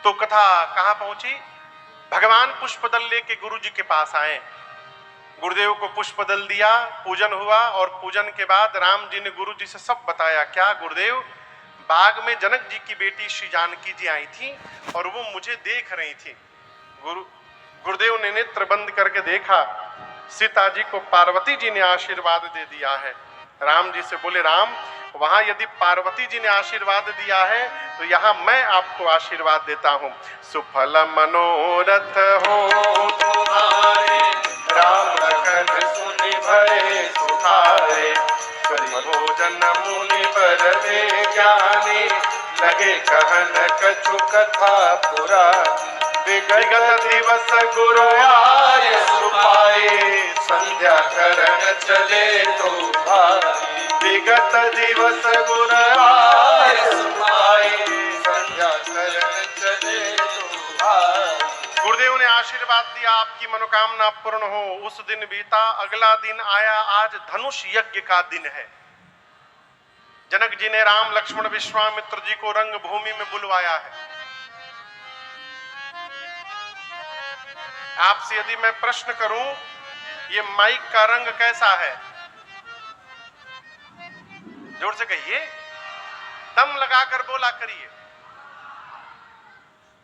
तो कथा कहां पहुंची? भगवान पुष्पदल लेके गुरु जी के पास आए, गुरुदेव को पुष्पदल दिया, पूजन हुआ और पूजन के बाद राम जी ने गुरु जी से सब बताया। क्या गुरुदेव, बाग में जनक जी की बेटी श्री जानकी जी आई थी और वो मुझे देख रही थी। गुरुदेव ने नेत्र बंद करके देखा, सीता जी को पार्वती जी ने आशीर्वाद दे दिया है। राम जी से बोले, राम वहां यदि पार्वती जी ने आशीर्वाद दिया है तो यहाँ मैं आपको आशीर्वाद देता हूँ। सुफल मनोरथ हो तुम्हारे, राम लखन सुनि भय सुखारे। भोजन मुनि बर दे ज्ञानी, लगे कहन कछु कथा पुरानी। विगत दिवस गुरु आए सुपाए, संध्या करन चले तो भाई। विगत दिवस गुरु आए सुपाए, संध्या करन चले तो भाई। गुरुदेव ने आशीर्वाद दिया, आपकी मनोकामना पूर्ण हो। उस दिन बीता, अगला दिन आया, आज धनुष यज्ञ का दिन है। जनक जी ने राम लक्ष्मण विश्वामित्र जी को रंग भूमि में बुलवाया है। आपसे यदि मैं प्रश्न करूं, ये माइक का रंग कैसा है? जोर से कहिए, दम लगाकर बोला करिए।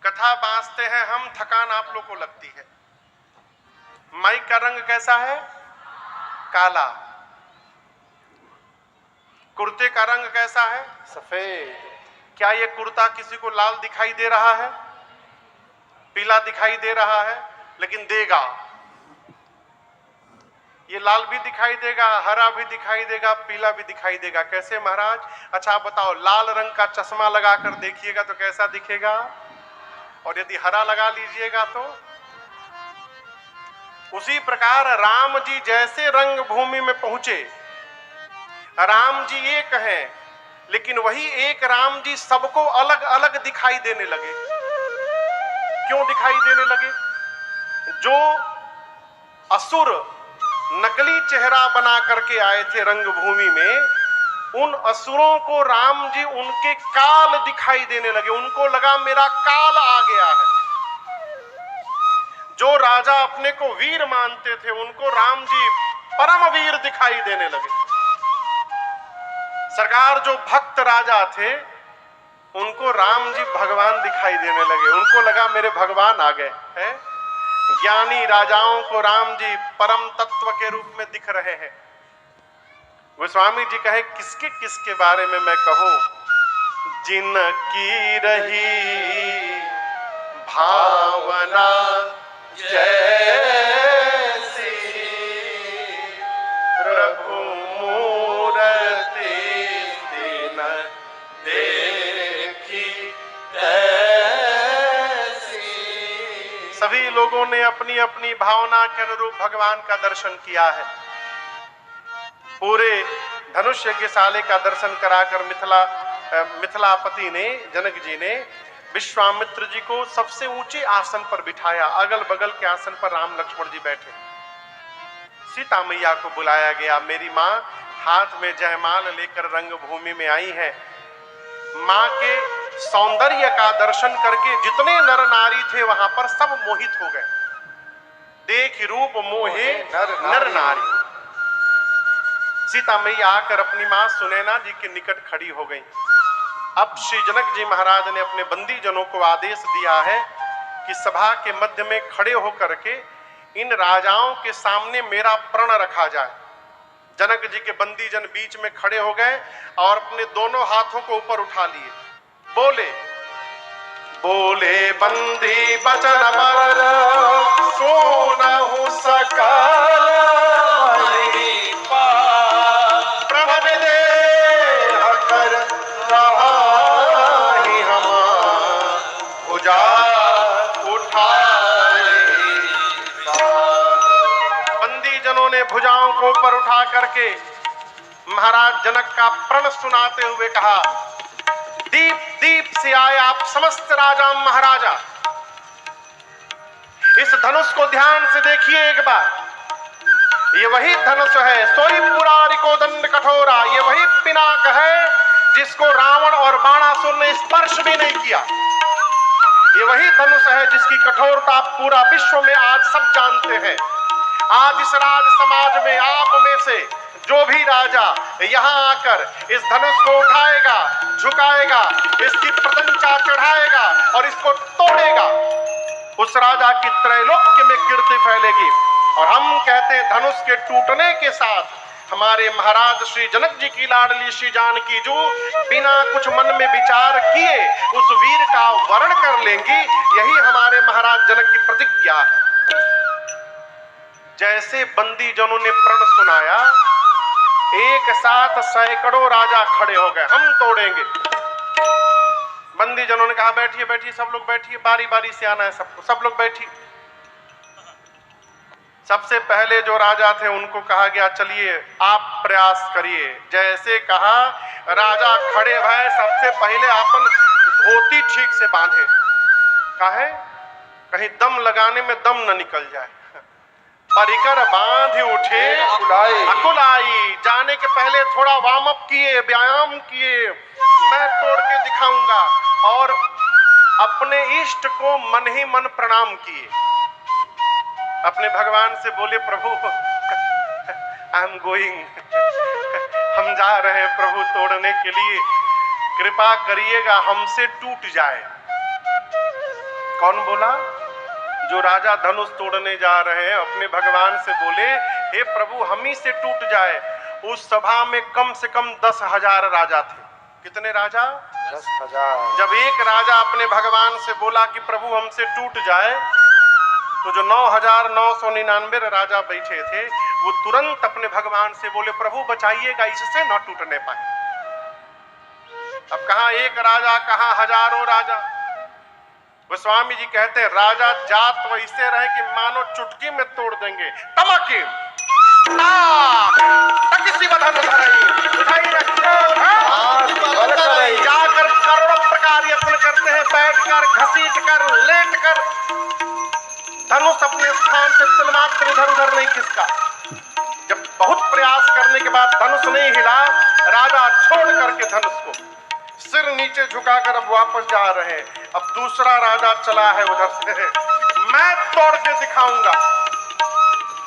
कथा बांसते हैं हम, थकान आप लोग को लगती है। माइक का रंग कैसा है? काला। कुर्ते का रंग कैसा है? सफेद। क्या ये कुर्ता किसी को लाल दिखाई दे रहा है? पीला दिखाई दे रहा है? लेकिन देगा, ये लाल भी दिखाई देगा, हरा भी दिखाई देगा, पीला भी दिखाई देगा। कैसे महाराज? अच्छा आप बताओ, लाल रंग का चश्मा लगाकर देखिएगा तो कैसा दिखेगा, और यदि हरा लगा लीजिएगा तो? उसी प्रकार राम जी जैसे रंग भूमि में पहुंचे, राम जी एक हैं, लेकिन वही एक राम जी सबको अलग अलग दिखाई देने लगे। क्यों दिखाई देने लगे? जो असुर नकली चेहरा बना करके आए थे रंगभूमि में, उन असुरों को राम जी उनके काल दिखाई देने लगे। उनको लगा मेरा काल आ गया है। जो राजा अपने को वीर मानते थे, उनको राम जी परम वीर दिखाई देने लगे। सरकार जो भक्त राजा थे, उनको राम जी भगवान दिखाई देने लगे। उनको लगा मेरे भगवान आ गए हैं। ज्ञानी राजाओं को राम जी परम तत्व के रूप में दिख रहे हैं। गोस्वामी जी कहे, किसके किसके बारे में मैं कहूं? जिनकी रही भावना जैसी, प्रभु मूरति दिन देखी तैसी। सभी लोगों ने अपनी अपनी भावना के अनुरूप भगवान का दर्शन किया है। पूरे धनुष यज्ञशाला का दर्शन कराकर मिथिलापति ने, जनक जी ने विश्वामित्र जी को सबसे ऊंचे आसन पर बिठाया। अगल बगल के आसन पर राम लक्ष्मण जी बैठे। सीता मैया को बुलाया गया। मेरी माँ हाथ में जयमाल लेकर रंगभूमि में आई है। माँ के सौंदर्य का दर्शन करके जितने नर नारी थे वहां पर सब मोहित हो गए। देख रूप मोहे नर नारी। सीता मैया आकर अपनी माँ सुनैना जी के निकट खड़ी हो गई। अब श्री जनक जी महाराज ने अपने बंदी जनों को आदेश दिया है कि सभा के मध्य में खड़े होकर के इन राजाओं के सामने मेरा प्रण रखा जाए। जनक जी के बंदी जन बीच में खड़े हो गए और अपने दोनों हाथों को ऊपर उठा लिए। बोले बोले बंदी बचन पर सोनहु सकल प्रभु देह कर रहाहि हम भुजा उठाए। बंदी जनों ने भुजाओं को ऊपर उठा करके महाराज जनक का प्रण सुनाते हुए कहा, दीप दीप से आए आप समस्त राजा महाराजा, इस धनुष को ध्यान से देखिए एक बार। ये वही धनुष है, सोई पुरारी को दंड कठोरा। ये वही पिनाक है जिसको रावण और बाणासुर ने स्पर्श भी नहीं किया। ये वही धनुष है जिसकी कठोरता पूरा विश्व में आज सब जानते हैं। आज इस राज समाज में आप में से जो भी राजा यहाँ आकर इस धनुष को उठाएगा, झुकाएगा, इसकी प्रशंसा चढ़ाएगा और इसको तोड़ेगा, उस राजा की त्रैलोक्य में कीर्ति फैलेगी। और हम कहते हैं धनुष के टूटने के साथ हमारे महाराज श्री जनक जी की लाडली श्री जानकी जो बिना कुछ मन में विचार किए उस वीर का वर्ण कर लेंगी। यही हमारे महाराज जनक की प्रतिज्ञा है। जैसे बंदी जनों ने प्रण सुनाया, एक साथ सैकड़ों राजा खड़े हो गए, हम तोड़ेंगे। बंदी जनों ने कहा बैठिए बैठिए, सब लोग बैठिए, बारी बारी से आना है सबको, सब लोग बैठिए। सबसे पहले जो राजा थे उनको कहा गया चलिए आप प्रयास करिए। जैसे कहा राजा खड़े भय, सबसे पहले अपन धोती ठीक से बांधे, काहे कहीं दम लगाने में दम न निकल जाए। परिकर बांध उठे अकुलाई, जाने के पहले थोड़ा वार्म अप किए, व्यायाम किए, मैं तोड़ के दिखाऊंगा। और अपने इष्ट को मन ही मन प्रणाम किए, अपने भगवान से बोले प्रभु आई एम गोइंग, हम जा रहे हैं प्रभु तोड़ने के लिए, कृपा करिएगा हमसे टूट जाए। कौन बोला? जो राजा धनुष तोड़ने जा रहे हैं अपने भगवान से बोले हे प्रभु हम ही से टूट जाए। उस सभा में कम से कम 10,000 राजा थे। कितने राजा? 10,000। जब एक राजा अपने भगवान से बोला कि प्रभु हमसे टूट जाए, तो जो 9,999 राजा बैठे थे वो तुरंत अपने भगवान से बोले प्रभु बचाइएगा, इससे न टूटने पाए। अब कहां एक राजा, कहां हजारों राजा। गोस्वामी जी कहते हैं राजा जात वैसे रहे कि मानो चुटकी में तोड़ देंगे। तमके जाकर करोड़ों प्रकार यत्न करते हैं, बैठकर, घसीटकर, लेटकर, धनुष अपने स्थान से तिलमात्र इधर उधर नहीं खिसका। जब बहुत प्रयास करने के बाद धनुष नहीं हिला, राजा छोड़ करके धनुष को सिर नीचे झुकाकर अब वापस जा रहे हैं। अब दूसरा राजा चला है उधर से, मैं तोड़ के दिखाऊंगा।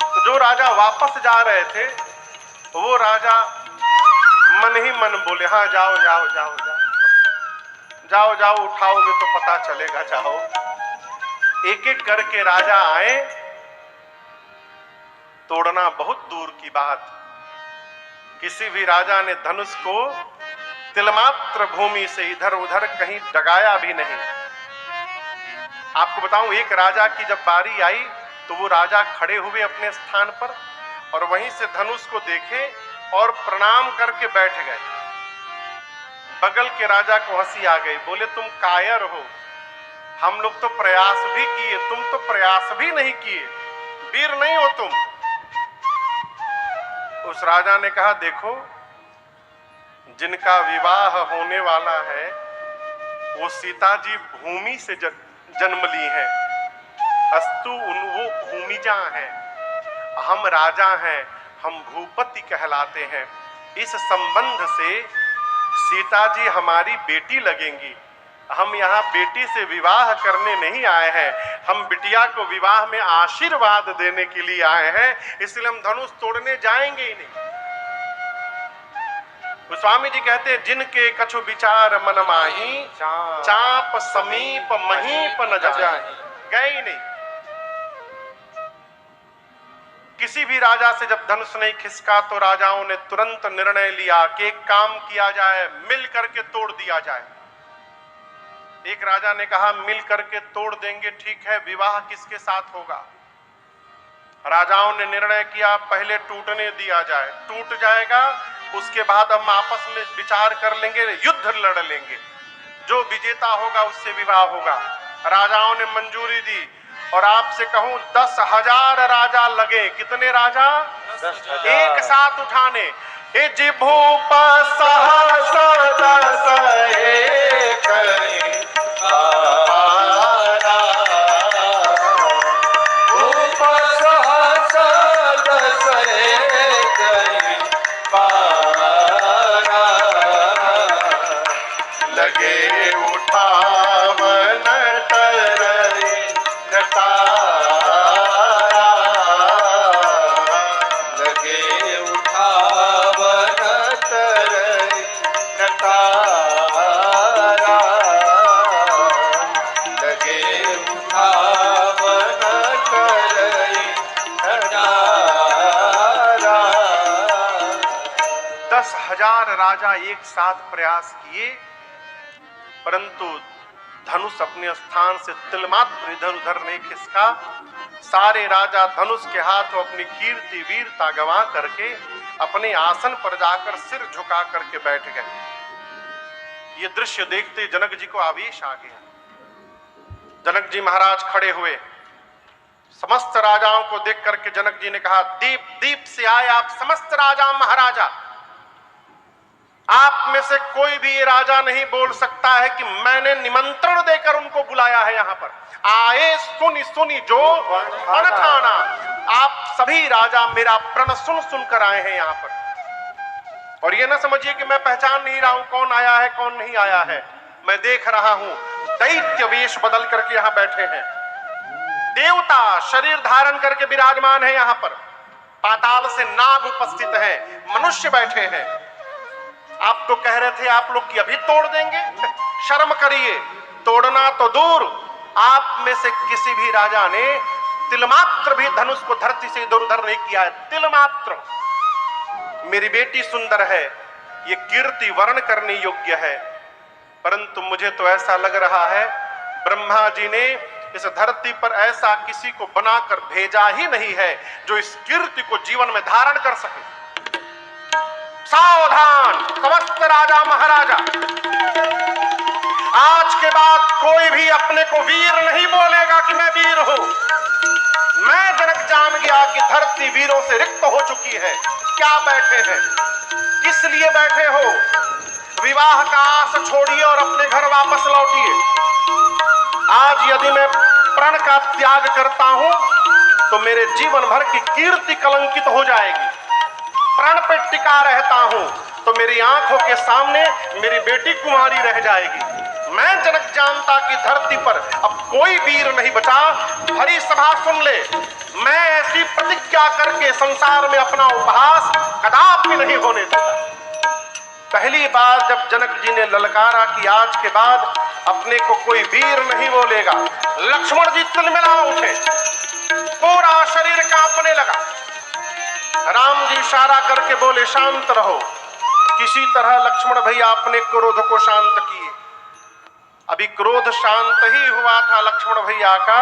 तो जो राजा वापस जा रहे थे वो राजा मन ही मन बोले हाँ जाओ जाओ जाओ जाओ जाओ जाओ, उठाओगे तो पता चलेगा, जाओ। एक एक करके राजा आए, तोड़ना बहुत दूर की बात। किसी भी राजा ने धनुष को तिलमात्र भूमि से इधर उधर कहीं डगाया भी नहीं। आपको बताऊं एक राजा की जब बारी आई तो वो राजा खड़े हुए अपने स्थान पर और वहीं से धनुष को देखे और प्रणाम करके बैठ गए। बगल के राजा को हंसी आ गई, बोले तुम कायर हो, हम लोग तो प्रयास भी किए, तुम तो प्रयास भी नहीं किए, वीर नहीं हो तुम। उस राजा ने कहा देखो जिनका विवाह होने वाला है वो सीता जी भूमि से जन्म ली है, अस्तु वो भूमिजा है, हम राजा हैं, हम भूपति कहलाते हैं। इस संबंध से सीता जी हमारी बेटी लगेंगी। हम यहाँ बेटी से विवाह करने नहीं आए हैं, हम बिटिया को विवाह में आशीर्वाद देने के लिए आए हैं, इसलिए हम धनुष तोड़ने जाएंगे ही नहीं। स्वामी जी कहते हैं जिनके कछु विचार मन माही, चाप समीप महीप न जाए, गए ही नहीं। किसी भी राजा से जब धनुष नहीं खिसका तो राजाओं ने तुरंत निर्णय लिया कि एक काम किया जाए, मिल करके तोड़ दिया जाए। एक राजा ने कहा मिल करके तोड़ देंगे, ठीक है, विवाह किसके साथ होगा? राजाओं ने निर्णय किया पहले टूटने दिया जाए, टूट जाएगा उसके बाद हम आपस में विचार कर लेंगे, युद्ध लड़ लेंगे, जो विजेता होगा उससे विवाह होगा। राजाओं ने मंजूरी दी और आपसे कहूं 10,000 राजा लगे। कितने राजा? 10,000 एक साथ उठाने। ए जिभूप सहस दस एक पारा, भूप सहस दस एक पारा, लगे उठावन तर राजा एक साथ प्रयास किए, परंतु धनुष अपने स्थान से तिलमात्र इधर उधर नहीं खिसका। सारे राजा धनुष के हाथों अपनी कीर्ति वीरता गंवा करके अपने आसन पर जाकर सिर झुका करके बैठ गए। ये दृश्य देखते जनक जी को आवेश आ गया। जनक जी महाराज खड़े हुए, समस्त राजाओं को देख करके जनक जी ने कहा, दीप दीप से आए आप समस्त राजा महाराजा, आप में से कोई भी ये राजा नहीं बोल सकता है कि मैंने निमंत्रण देकर उनको बुलाया है। यहां पर आए सुनी सुनी जो प्रण ठाना, आप सभी राजा मेरा प्रण सुन सुन कर आए हैं यहां पर। और ये ना समझिए कि मैं पहचान नहीं रहा हूं कौन आया है कौन नहीं आया है, मैं देख रहा हूं दैत्य वेश बदल करके यहां बैठे हैं, देवता शरीर धारण करके विराजमान है यहां पर, पाताल से नाग उपस्थित है, मनुष्य बैठे हैं। आप तो कह रहे थे आप लोग कि अभी तोड़ देंगे, शर्म करिए, तोड़ना तो दूर, आप में से किसी भी राजा ने तिलमात्र भी धनुष को धरती से इधर उधर नहीं किया है, तिलमात्र। मेरी बेटी सुंदर है, ये कीर्ति वर्ण करने योग्य है, परंतु मुझे तो ऐसा लग रहा है ब्रह्मा जी ने इस धरती पर ऐसा किसी को बनाकर भेजा ही नहीं है जो इस कीर्ति को जीवन में धारण कर सके। सावधान समस्त राजा महाराजा, आज के बाद कोई भी अपने को वीर नहीं बोलेगा कि मैं वीर हूं। मैं जनक जान गया कि धरती वीरों से रिक्त हो चुकी है। क्या बैठे हैं, किस लिए बैठे हो? विवाह का आस छोड़िए और अपने घर वापस लौटिए। आज यदि मैं प्रण का त्याग करता हूं तो मेरे जीवन भर की कीर्ति कलंकित हो जाएगी। प्रण पे टिका रहता हूं तो मेरी आंखों के सामने मेरी बेटी कुमारी रह जाएगी। मैं जनक जानता कि धरती पर अब कोई वीर नहीं बचा। भरी सभा सुन ले, मैं ऐसी प्रतिज्ञा करके संसार में अपना उपहास कदापि नहीं होने देता। पहली बार जब जनक जी ने ललकारा कि आज के बाद अपने को कोई वीर नहीं बोलेगा, लक्ष्मण जी तिलमिला उठे, पूरा शरीर कांपने लगा। राम जी इशारा करके बोले शांत रहो। किसी तरह लक्ष्मण भैया अपने क्रोध को शांत किए। अभी क्रोध शांत ही हुआ था लक्ष्मण भैया का,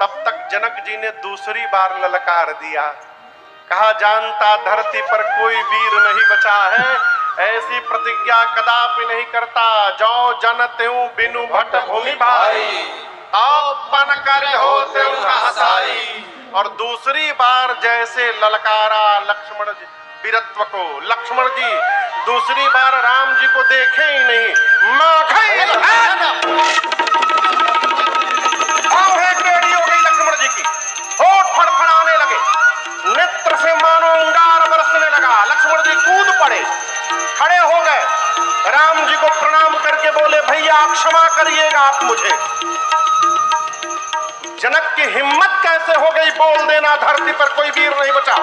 तब तक जनक जी ने दूसरी बार ललकार दिया। कहा जानता धरती पर कोई वीर नहीं बचा है, ऐसी प्रतिज्ञा कदापि नहीं करता। जो जन त्यों बिनु भट भूमि भाई, आओ पन कर हो त्यों हसाई। और दूसरी बार जैसे ललकारा लक्ष्मण जी वीरत्व को, लक्ष्मण जी दूसरी बार राम जी को देखे ही नहीं, टेढ़ी हो गई लक्ष्मण जी की, होठ फड़फड़ाने लगे, नेत्र से मानो अंगार बरसने लगा। लक्ष्मण जी कूद पड़े, खड़े हो गए, राम जी को प्रणाम करके बोले भैया क्षमा करिएगा आप मुझे। जनक की हिम्मत कैसे हो गई बोल देना धरती पर कोई वीर नहीं बचा।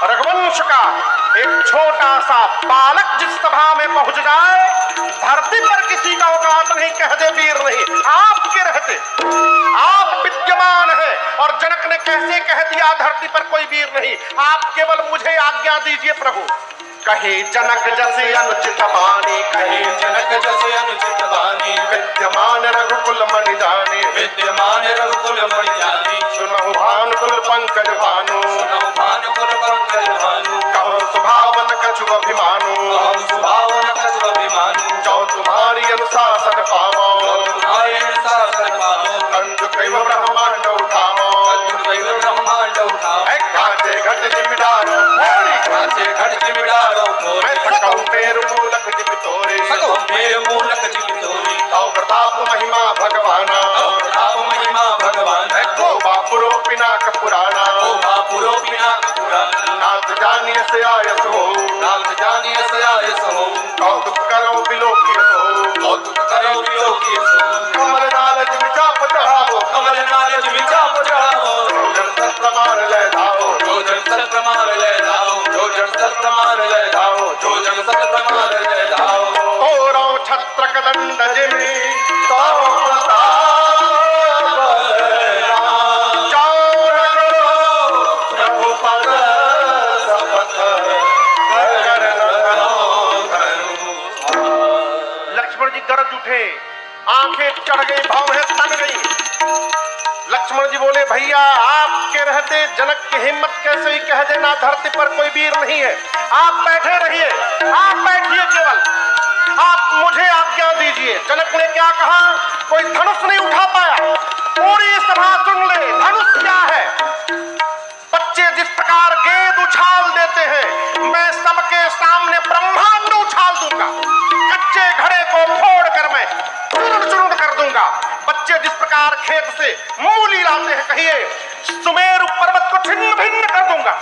रघुवंश का एक छोटा सा बालक जिस सभा में पहुंच जाए, धरती पर किसी का औकात नहीं, कह दे वीर नहीं। आपके रहते आप विद्यमान है और जनक ने कैसे कह दिया धरती पर कोई वीर नहीं। आप केवल मुझे आज्ञा दीजिए प्रभु। कहे जनक जैसे अनुचित बानी, कहे जनक जैसे अनुचित बानी, विद्यमान रघुकुल मणि जाने, विद्यमान रघुकुल मणि जाने। सुनहु भानुकुल पंकज भानु, सुनहु भानुकुल पंकज भानु। कहो सुभावन कछु अभिमानु, कहो सुभावन कछु अभिमानु। जो तुम्हारी अनुशासन पावो, तुम्हारे अनुशासन पावो। कंजु कैव ब्रह्मांड उठावो, कंजु कैव ब्रह्मांड उठावो। कांचे घट जिमिडारो, कांचे घट जिमिडारो। मैं सकौ मेरु मूलक जिमि तोरे, सकौ मेरु मूलक जिमि तोरे। तौ प्रताप महिमा भगवाना, तौ प्रताप महिमा भगवान। गई, भौहें तन गई। लक्ष्मण जी बोले भैया आपके रहते जनक की हिम्मत कैसे ही कह देना धरती पर कोई वीर नहीं है। आप बैठे रहिए, आप बैठिए, केवल आप मुझे आज्ञा दीजिए। जनक ने क्या कहा, कोई धनुष नहीं उठा पाया। पूरी सभा सुन ले, धनुष क्या है। बच्चे जिस प्रकार गेंद उछाल देते हैं, मैं सबके सामने ब्रह्मांड उछाल दूंगा। कच्चे घड़े को फोड़कर मैं चूर्ण चूर्ण कर दूंगा। बच्चे जिस प्रकार खेत से मूली लाते हैं, कहिए सुमेरु पर्वत को छिन्न भिन्न कर दूंगा।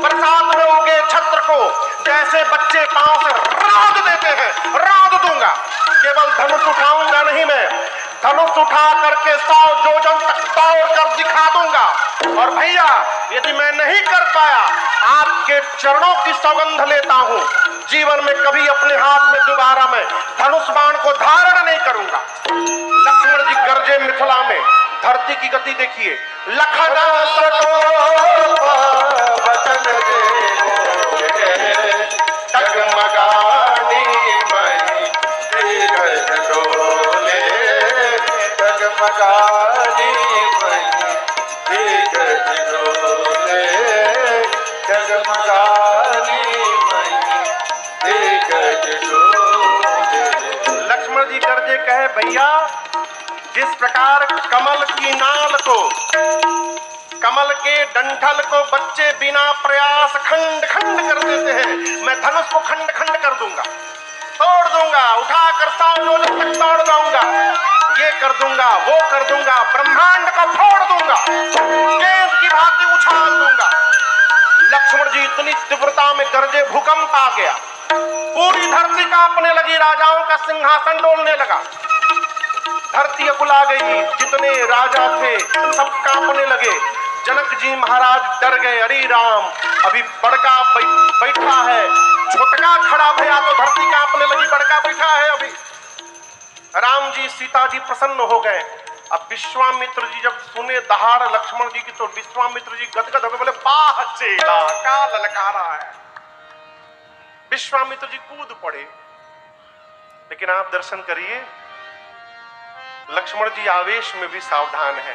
बरसात में उगे छत्र को जैसे बच्चे पांव से रौंद देते हैं, रौंद दूंगा। केवल धनुष उठाऊंगा नहीं, मैं धनुष उठा करके 100 योजन तक दौड़ कर दिखा दूंगा। और भैया यदि मैं नहीं कर पाया, आपके चरणों की सौगंध लेता हूं, जीवन में कभी अपने हाथ में दोबारा मैं धनुष बाण को धारण नहीं करूंगा। लक्ष्मण जी गरजे मिथिला में, धरती की गति देखिए। लखन वचन डगमगानी मही दिग्गज डोले, डगमगानी मही दिग्गज डोले, डगमगानी मही दिग्गज डोले। लक्ष्मण जी गरजे कहे भैया जिस प्रकार कमल की नाल को, कमल के डंठल को बच्चे बिना प्रयास खंड खंड कर देते हैं, मैं धनुष को खंड खंड कर दूंगा, तोड़ दूंगा, उठाकर 100 योजन तक तोड़ जाऊंगा, ये कर दूंगा, वो कर दूंगा, ब्रह्मांड को फोड़ दूंगा, गेंद की भांति उछाल दूंगा। लक्ष्मण जी इतनी तीव्रता में गरजे, भूकंप आ गया, पूरी धरती कांपने लगी, राजाओं का सिंहासन डोलने लगा, धरती अकुला गई, जितने राजा थे सब कांपने लगे। जनक जी महाराज डर गए, अरे राम अभी बड़का बैठा है, छोटका खड़ा भया तो धरती कांपने लगी, बड़का बैठा है अभी। राम जी सीता जी प्रसन्न हो गए। अब विश्वामित्र जी जब सुने दहाड़ लक्ष्मण जी की, तो विश्वामित्र जी गदगद हो गए, बोले वाह चेला का ललकारा है। विश्वामित्र जी कूद पड़े, लेकिन आप दर्शन करिए लक्ष्मण जी आवेश में भी सावधान है।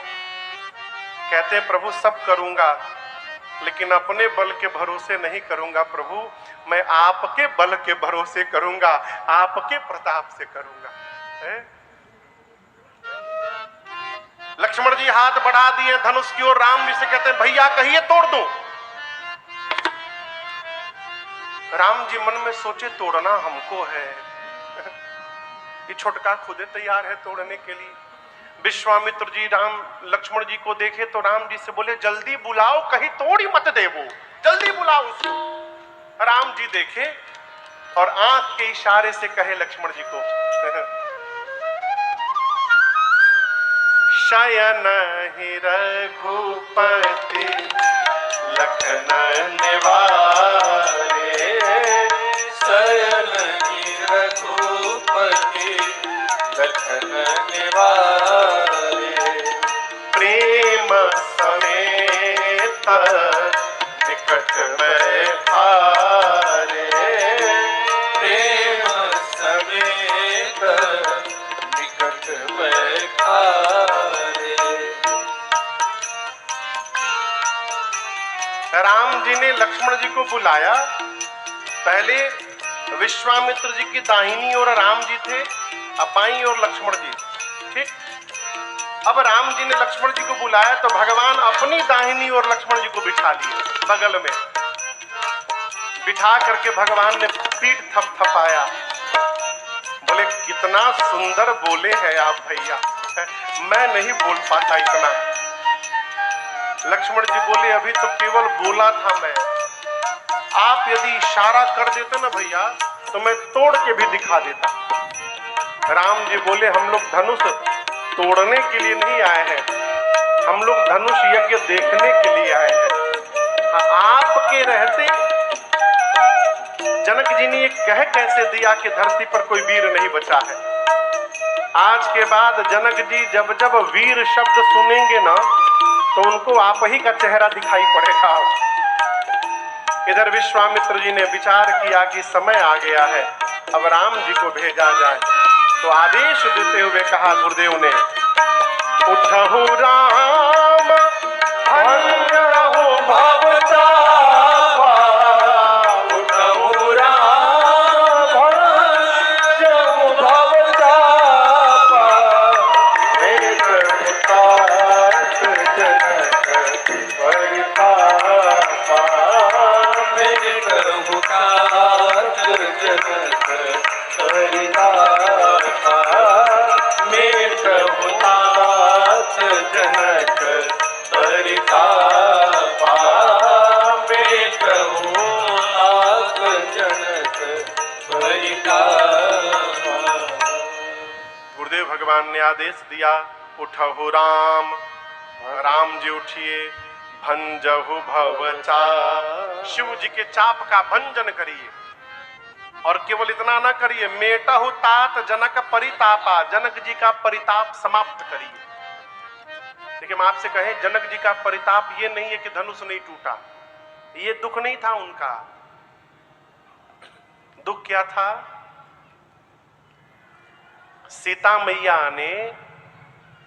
कहते हैं प्रभु सब करूंगा, लेकिन अपने बल के भरोसे नहीं करूंगा प्रभु, मैं आपके बल के भरोसे करूंगा, आपके प्रताप से करूंगा। है? लक्ष्मण जी हाथ बढ़ा दिए धनुष की ओर, राम जी से कहते हैं भैया कहिए तोड़ दूं। राम जी मन में सोचे तोड़ना हमको है, ये छोटका खुदे तैयार है तोड़ने के लिए। विश्वामित्र जी लक्ष्मण जी को देखे तो राम जी से बोले जल्दी बुलाओ, कहीं तोड़ी मत दे वो, जल्दी बुलाओ उसको। राम जी देखे और आंख के इशारे से कहे लक्ष्मण जी को शयन ही रघुपति लखन निवारे, शयन ही रघुपति लखन निवारे, प्रेम समेत निकट में भारे, प्रेम समेत निकट में भारे। राम जी ने लक्ष्मण जी को बुलाया। पहले विश्वामित्र जी की दाहिनी ओर राम जी थे, अब बाईं ओर लक्ष्मण जी। ठीक, अब राम जी ने लक्ष्मण जी को बुलाया तो भगवान अपनी दाहिनी ओर लक्ष्मण जी को बिठा लिए बगल में। बिठा करके भगवान ने पीठ थपथपाया, बोले कितना सुंदर बोले हैं आप भैया, मैं नहीं बोल पाता इतना। लक्ष्मण जी बोले अभी तो केवल बोला था मैं, आप यदि इशारा कर देते ना भैया तो मैं तोड़ के भी दिखा देता। राम जी बोले हम लोग धनुष तोड़ने के लिए नहीं आए हैं, हम लोग धनुष यज्ञ देखने के लिए आए हैं। आपके रहते जनक जी ने ये कह कैसे दिया कि धरती पर कोई वीर नहीं बचा है। आज के बाद जनक जी जब जब वीर शब्द सुनेंगे ना तो उनको आप ही का चेहरा दिखाई पड़ेगा। इधर विश्वामित्र जी ने विचार किया कि समय आ गया है, अब राम जी को भेजा जाए। तो आदेश देते हुए कहा गुरुदेव ने उठहु राम भंजहु भवतापा, उठहु राम भंजहु भवतापा, मेघ मुतात जनक परितापा, मेघ मुतात जनक परितापा, मेघ मुतात जनक परितापा, मेघ मुतात जनक परितापा। गुरुदेव भगवान ने आदेश दिया, उठहु राम, राम जी उठिए, भंजहु भवचाप, शिव जी के चाप का भंजन करिए। और केवल इतना ना करिए, मेटहु तात जनक परितापा, जनक जी का परिताप समाप्त करिए। देखिए, हम आपसे कहें, जनक जी का परिताप ये नहीं है कि धनुष नहीं टूटा, ये दुख नहीं था उनका। दुख क्या था? सीता मैया ने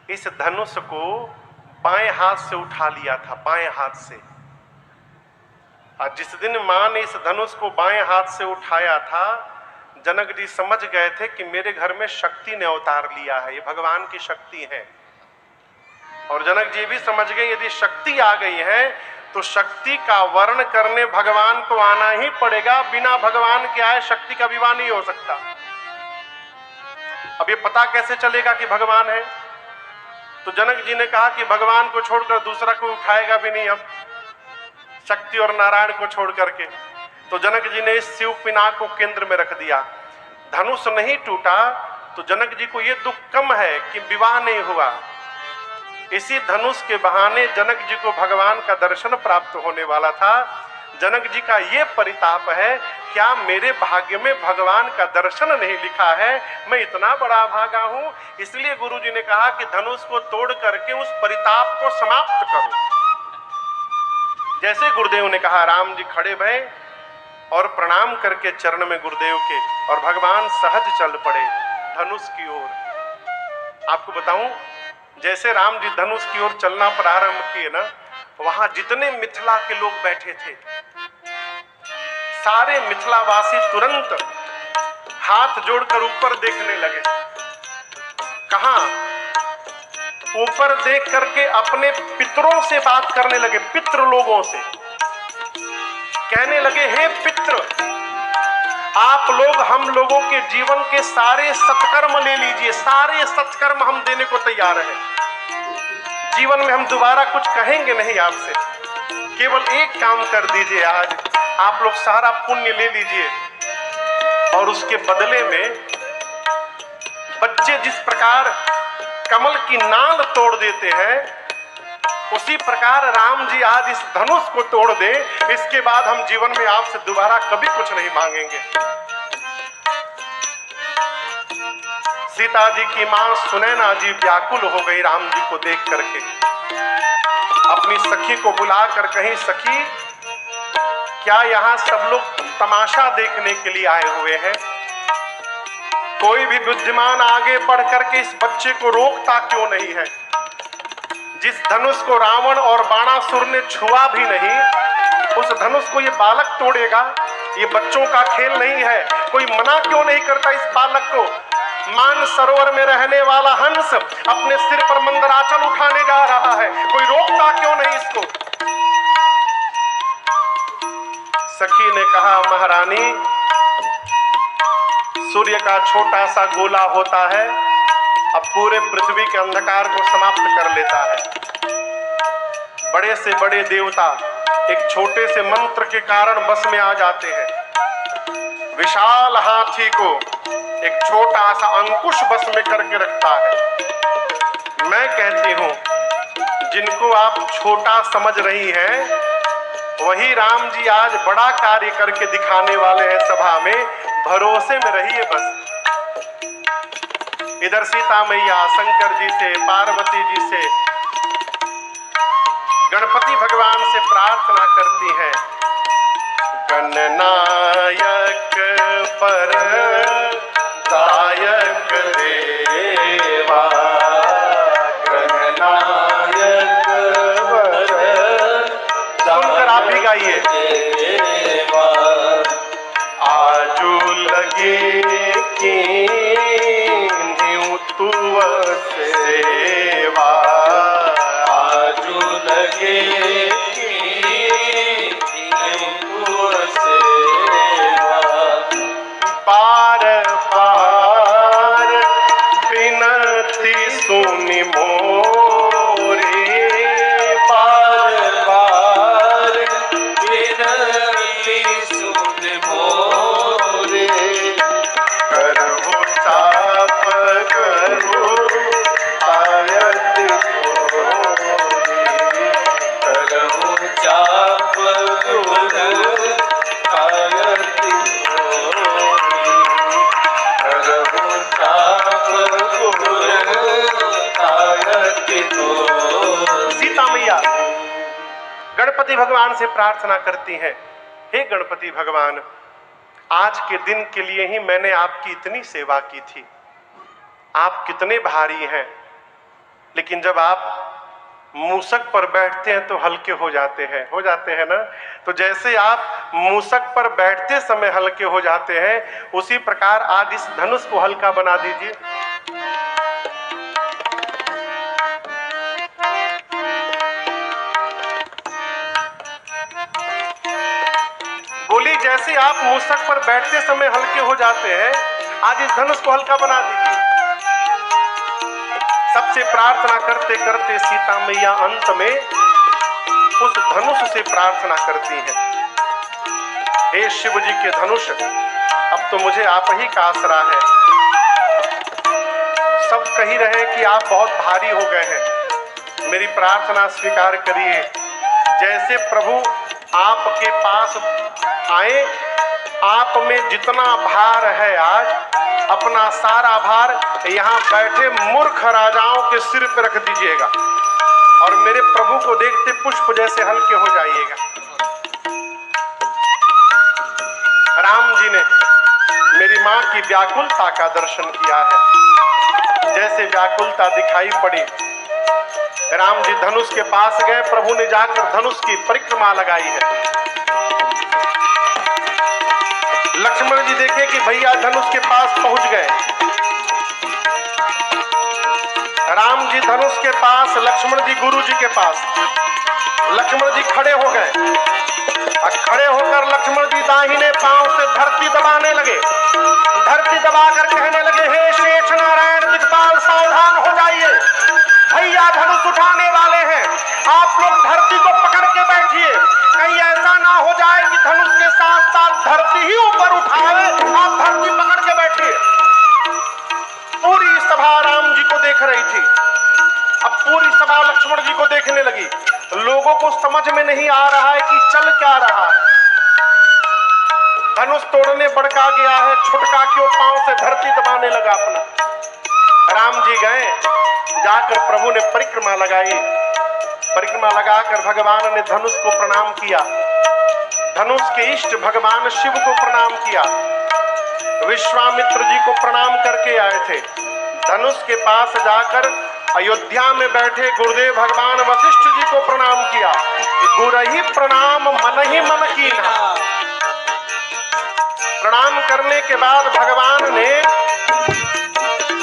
इस धनुष को बाएं हाथ से उठा लिया था, बाएं हाथ से। और जिस दिन मां ने इस धनुष को बाएं हाथ से उठाया था, जनक जी समझ गए थे कि मेरे घर में शक्ति ने अवतार लिया है, ये भगवान की शक्ति है। और जनक जी भी समझ गए, यदि शक्ति आ गई है तो शक्ति का वर्ण करने भगवान को आना ही पड़ेगा, बिना भगवान के आए शक्ति का विवाह नहीं हो सकता। अब ये पता कैसे चलेगा कि भगवान है? तो जनक जी ने कहा कि भगवान को छोड़कर दूसरा कोई उठाएगा भी नहीं अब, शक्ति और नारायण को छोड़ करके। तो जनक जी ने इस शिव पिनाक को केंद्र में रख दिया। धनुष नहीं टूटा तो जनक जी को यह दुख कम है कि विवाह नहीं हुआ। इसी धनुष के बहाने जनक जी को भगवान का दर्शन प्राप्त होने वाला था। जनक जी का ये परिताप है, क्या मेरे भाग्य में भगवान का दर्शन नहीं लिखा है? मैं इतना बड़ा भागा हूं। इसलिए गुरु जी ने कहा कि धनुष को तोड़ करके उस परिताप को समाप्त करो। जैसे गुरुदेव ने कहा, राम जी खड़े भये और प्रणाम करके चरण में गुरुदेव के, और भगवान सहज चल पड़े धनुष की ओर। आपको बताऊं, जैसे राम जी धनुष की ओर चलना प्रारंभ किए ना, वहां जितने मिथिला के लोग बैठे थे, सारे मिथिलावासी तुरंत हाथ जोड़कर ऊपर देखने लगे। कहां? ऊपर देख करके अपने पितरों से बात करने लगे, पितृ लोगों से। कहने लगे, हे पितृ, आप लोग हम लोगों के जीवन के सारे सत्कर्म ले लीजिए, सारे सत्कर्म हम देने को तैयार हैं। जीवन में हम दोबारा कुछ कहेंगे नहीं आपसे, केवल एक काम कर दीजिए, आज आप लोग सारा पुण्य ले लीजिए। और उसके बदले में बच्चे जिस प्रकार कमल की नाल तोड़ देते हैं, उसी प्रकार राम जी आज इस धनुष को तोड़ दे। इसके बाद हम जीवन में आपसे दोबारा कभी कुछ नहीं मांगेंगे। सीता जी की मां सुनैना जी व्याकुल हो गई राम जी को देख करके। अपनी सखी को बुलाकर कहीं, सखी, क्या यहाँ सब लोग तमाशा देखने के लिए आए हुए हैं? कोई भी बुद्धिमान आगे बढ़ करके इस बच्चे को रोकता क्यों नहीं है? जिस धनुष को रावण और बाणासुर ने छुआ भी नहीं, उस धनुष को ये बालक तोड़ेगा? ये बच्चों का खेल नहीं है। कोई मना क्यों नहीं करता इस बालक को? मान सरोवर में रहने वाला हंस अपने सिर पर मंदराचल उठाने जा रहा है, कोई रोकता क्यों नहीं इसको? सखी ने कहा, महारानी, सूर्य का छोटा सा गोला होता है, अब पूरे पृथ्वी के अंधकार को समाप्त कर लेता है। बड़े से बड़े देवता एक छोटे से मंत्र के कारण बस में आ जाते हैं। विशाल हाथी को एक छोटा सा अंकुश बस में करके रखता है। मैं कहती हूं, जिनको आप छोटा समझ रही हैं, वही राम जी आज बड़ा कार्य करके दिखाने वाले हैं सभा में। भरोसे में रहिए बस। इधर सीता मैया शंकर जी से, पार्वती जी से, गणपति भगवान से प्रार्थना करती हैं, गणनायक पर दायक देवा, गणनायक बताइए। आजू लगे कि तुव सेवा, आजू लगे कि तुव सेवा, बार बार विनती सुनि मोरी, बार बार विनती सुन मोरे, करहु चाप करहु आयत तोरी, करहु चाप गुर आयति तोरी, करहु चाप गुर आयति तोरी। सीता मैया गणपति भगवान से प्रार्थना करती हैं, हे गणपति भगवान, आज के दिन के लिए ही मैंने आपकी इतनी सेवा की थी, आप कितने भारी हैं, लेकिन जब आप मूसक पर बैठते हैं तो हल्के हो जाते हैं ना। तो जैसे आप मूसक पर बैठते समय हल्के हो जाते हैं, उसी प्रकार आज इस धनुष को हल्का बना दीजिए। बोली जैसे आप मूसक पर बैठते समय हल्के हो जाते हैं, आज इस धनुष को हल्का बना दीजिए। सबसे प्रार्थना करते करते सीता मैया अंत में उस धनुष से प्रार्थना करती हैं, हे शिव जी के धनुष, अब तो मुझे आप ही का आसरा है। सब कही रहे कि आप बहुत भारी हो गए हैं, मेरी प्रार्थना स्वीकार करिए। जैसे प्रभु आपके पास आए, आप में जितना भार है आज, अपना सारा भार यहाँ बैठे मूर्ख राजाओं के सिर पर रख दीजिएगा और मेरे प्रभु को देखते पुष्प जैसे हल्के हो जाइएगा। राम जी ने मेरी माँ की व्याकुलता का दर्शन किया है। जैसे व्याकुलता दिखाई पड़ी, राम जी धनुष के पास गए, प्रभु ने जाकर धनुष की परिक्रमा लगाई है। लक्ष्मण जी देखे कि भैया धनुष के पास पहुंच गए। राम जी धनुष के पास, लक्ष्मण जी गुरु जी के पास। लक्ष्मण जी खड़े हो गए और खड़े होकर लक्ष्मण जी दाहिने पांव से धरती दबाने लगे। धरती दबाकर कहने लगे, हे शेष नारायण दिक्पाल, सावधान हो जाइए, भैया धनुष उठाने वाले हैं, आप लोग धरती को पकड़ के बैठिए, कहीं ऐसा ना हो जाए कि धनुष के साथ साथ धरती ही ऊपर उठाए, आप धरती पकड़ के बैठिए। पूरी सभा राम जी को देख रही थी, अब पूरी सभा लक्ष्मण जी को देखने लगी। लोगों को समझ में नहीं आ रहा है कि चल क्या रहा है। धनुष तोड़ने बड़का गया है, छुटका क्यों पांव से धरती दबाने लगा अपना। राम जी गए, जाकर प्रभु ने परिक्रमा लगाई। परिक्रमा लगाकर भगवान ने धनुष को प्रणाम किया, धनुष के इष्ट भगवान शिव को प्रणाम किया, विश्वामित्र जी को प्रणाम करके आए थे। धनुष के पास जाकर अयोध्या में बैठे गुरुदेव भगवान वशिष्ठ जी को प्रणाम किया। गुरहि प्रणाम मन ही मन कीन्हा। प्रणाम करने के बाद भगवान ने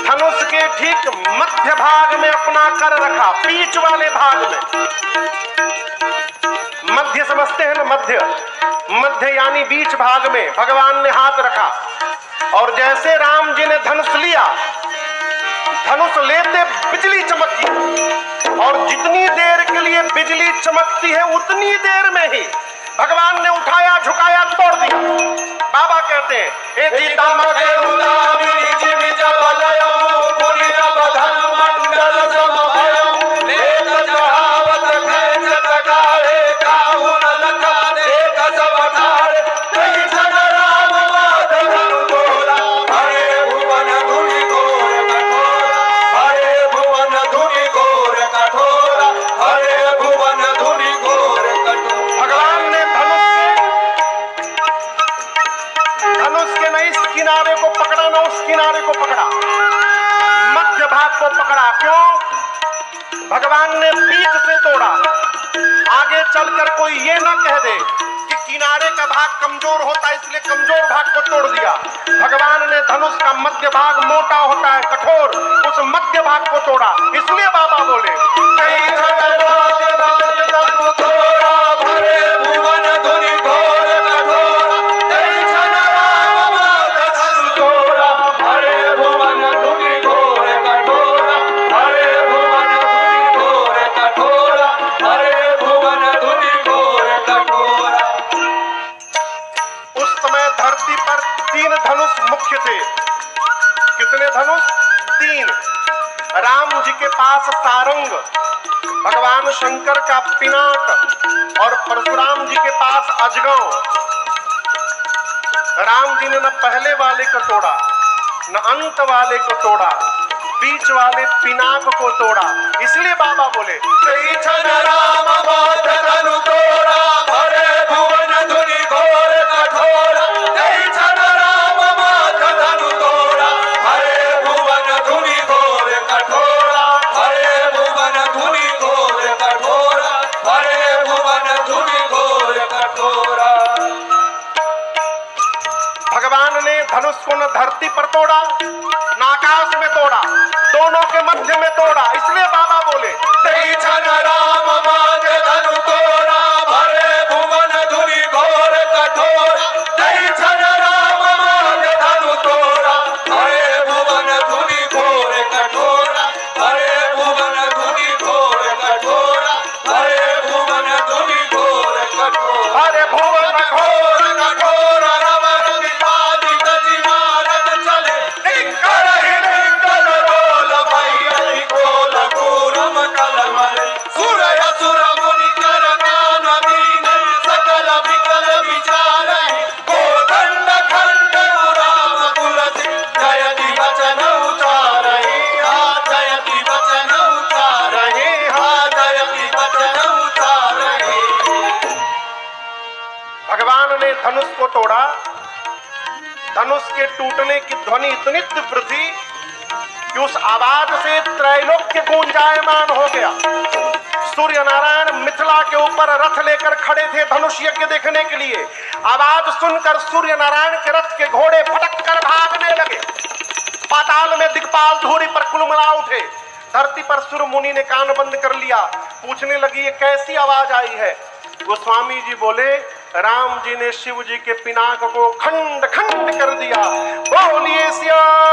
धनुष के ठीक मध्य भाग में अपना कर रखा, बीच वाले भाग में। मध्य समझते हैं ना, मध्य, मध्य यानी बीच भाग में भगवान ने हाथ रखा। और जैसे राम जी ने धनुष लिया, धनुष लेते बिजली चमकी, और जितनी देर के लिए बिजली चमकती है उतनी देर में ही भगवान ने उठाया, झुकाया, तोड़ दिया। बाबा कहते हैं, किनारे को पकड़ा ना उस किनारे को पकड़ा, मध्य भाग को पकड़ा। क्यों? भगवान ने बीच से तोड़ा, आगे चलकर कोई ये ना कह दे कि किनारे का भाग कमजोर होता है इसलिए कमजोर भाग को तोड़ दिया। भगवान ने धनुष का मध्य भाग मोटा होता है कठोर, उस मध्य भाग को तोड़ा, इसलिए बाबा बोले धरती पर 3 धनुष मुख्य थे। कितने धनुष? 3। राम जी के पास सारंग, भगवान शंकर का पिनाक और परशुराम जी के पास अजगव। राम जी ने न पहले वाले को तोड़ा न अंत वाले को तोड़ा, बीच वाले पिनाक को तोड़ा, इसलिए बाबा बोले राम धनु तोड़ा भरे भुवन धुनि घोर कठोरा। भगवान ने धनुष को न धरती पर तोड़ा न आकाश में तोड़ा, दोनों के मध्य में तोड़ा, इसलिए बाबा बोले राम धनु तोड़ा भरे भुवन धुनि घोर कठोरा। राम धनु तोड़ा भरे भुवन धुनि घोर कठोरा, भरे भुवन धुनि घोर कठोरा, भरे भुवन धुनि घोर कठोरा, भरे भुवन घोर कठोरा। भगवान ने धनुष को तोड़ा, धनुष के टूटने की ध्वनि इतनी तीव्र थी कि उस आवाज से त्रैलोक्य गूंजायमान हो गया। सूर्य नारायण मिथिला के ऊपर रथ लेकर खड़े थे धनुष यज्ञ देखने के लिए। आवाज सुनकर सूर्य नारायण के रथ के घोड़े फटक कर भागने लगे। पाताल में दिक्पाल धूरी पर कुलमला उठे। धरती पर सुर मुनि ने कान बंद कर लिया। पूछने लगी ये कैसी आवाज आई है? गोस्वामी जी बोले राम जी ने शिव जी के पिनाक को खंड खंड कर दिया। बोलिए श्याम